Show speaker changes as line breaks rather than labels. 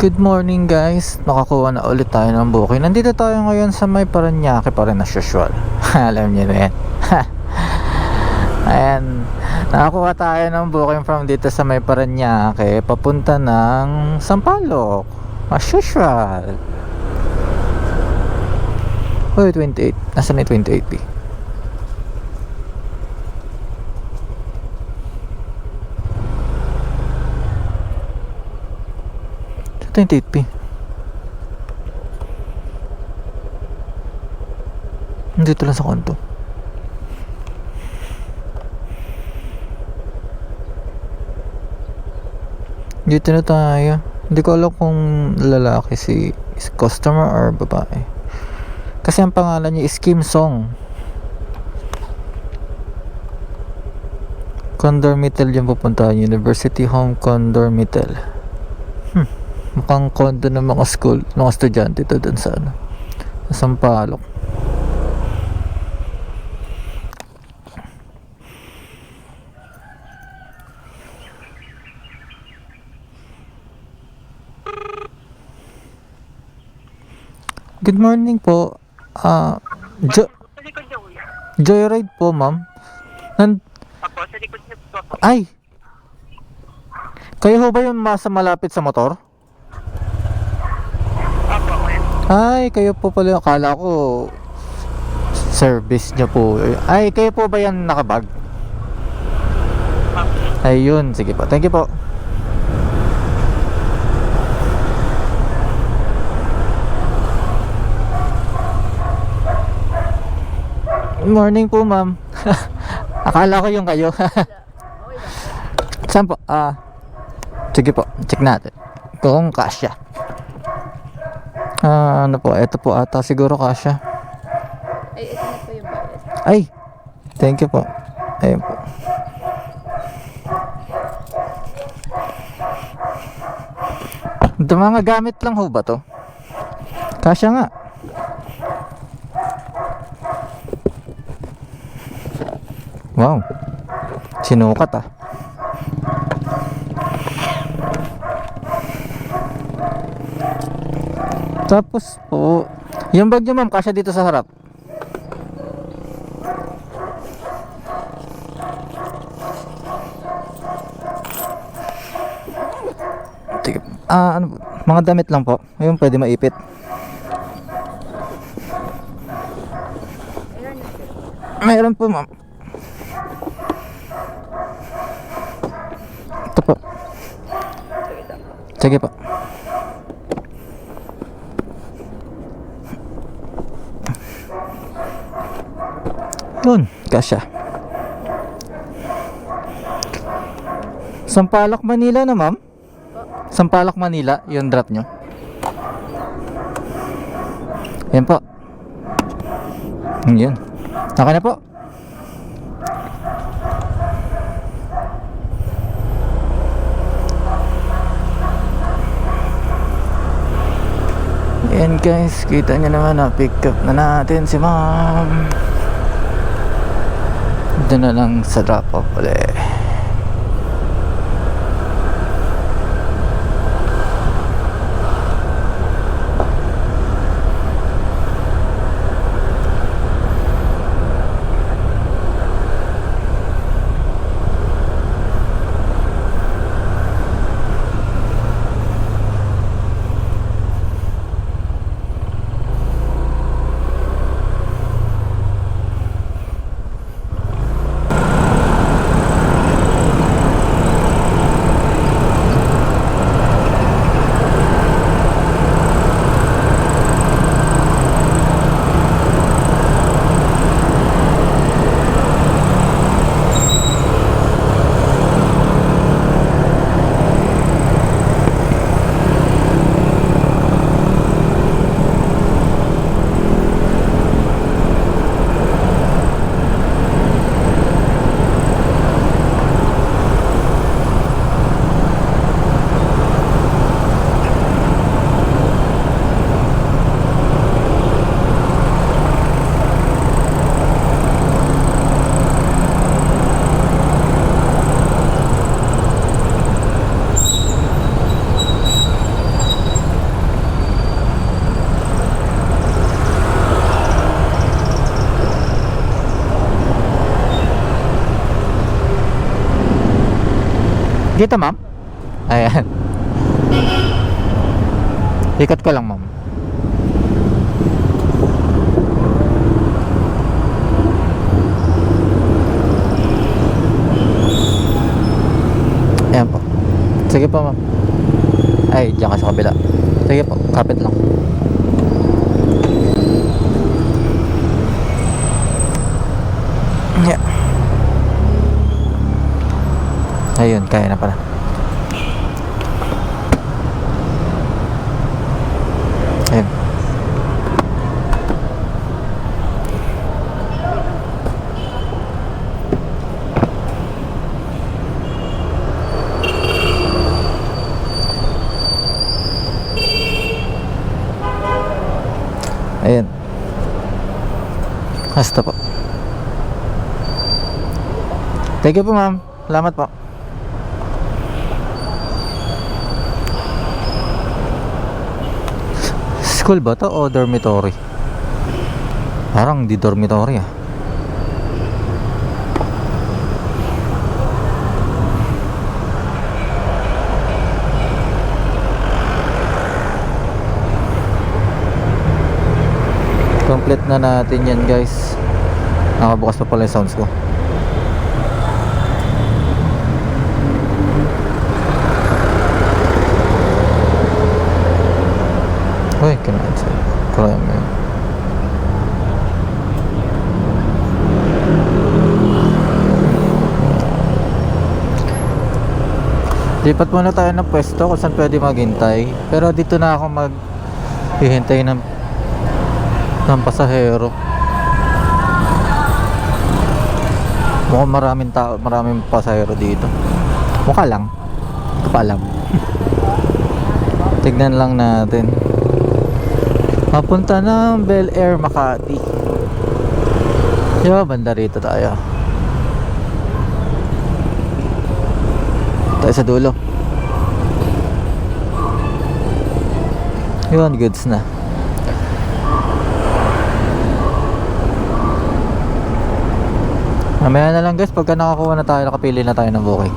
Good morning guys, nakakuha na ulit tayo ng booking. Nandito tayo ngayon sa may Parañaque pa rin as usual. Alam niyo na yan. Ayan, nakakuha tayo ng booking from dito sa may Parañaque papunta ng Sampaloc as usual. Uy, 28, nasa na 28B? Sa 28B dito lang sa konto. Dito na tayo. Hindi ko alam kung lalaki si customer or babae. Kasi ang pangalan niya is Kim Song. Condormital yung pupuntahan. University Home Condormital. Mukhang condo ng mga school, mga estudyante ito dun sa Sampaloc. Good morning po. Joyride po, ma'am.
Apo, sa likod niyo po ako.
Ay! Kayo ho ba yung masa malapit sa motor?
Apo, kuya.
Ay, kayo po pala. Akala ko service niyo po. Ay, kayo po ba yan nakabag?
Apo.
Ayun, sige po. Thank you po. Good morning po, ma'am. Akala ko yung kayo. Saan po? Sige po, check natin kung kasya. Ano po, ito po ata siguro kasya.
Ay, ito na po yung bayad.
Ay, thank you po. Ayun po. Ito mga gamit lang ho ba to? Kasya nga. Wow, sinukat ah. Tapos po, yung bag nyo ma'am, kasya dito sa harap. Sige, ano, mga damit lang po. Ayun, pwede maipit. Mayroon po ma'am. Ito po. Sige po. Yun, kasya. Sampaloc, Manila na ma'am? Sampaloc, Manila, yung drop nyo. Yan po. Yun. Okay na po. Yan guys, kita nyo naman na pick up na natin si ma'am. Doon na lang sa drop off ulit. Dito, ma'am? Ayan. Ikot ko lang, ma'am. Ayan po. Sige po, ma'am. Ay, diyan ka sa kabila. Sige po, kapit lang. Yeah. Ayun, kaya na pala. Ayun. Ayun. Hasta po. Thank you po, ma'am. Salamat po. School ba to o dormitory? Parang di dormitory ah. Complete na natin yan, guys. Nakabukas pa pala yung sounds ko. Uy, kinansel. Kaya mo yun. Lipat muna tayo ng pwesto kung saan pwede maghintay. Pero dito na ako maghihintay ng pasahero. Mukhang maraming tao, maraming pasahero dito. Mukha lang. Ito pa alam. Tignan lang natin. Papunta ng Bel Air, Makati. Yo, banda rito tayo. Tayo sa dulo. Yun, goods na. Mamaya na lang, guys, pagka nakakuha na tayo, nakapili na tayo ng booking.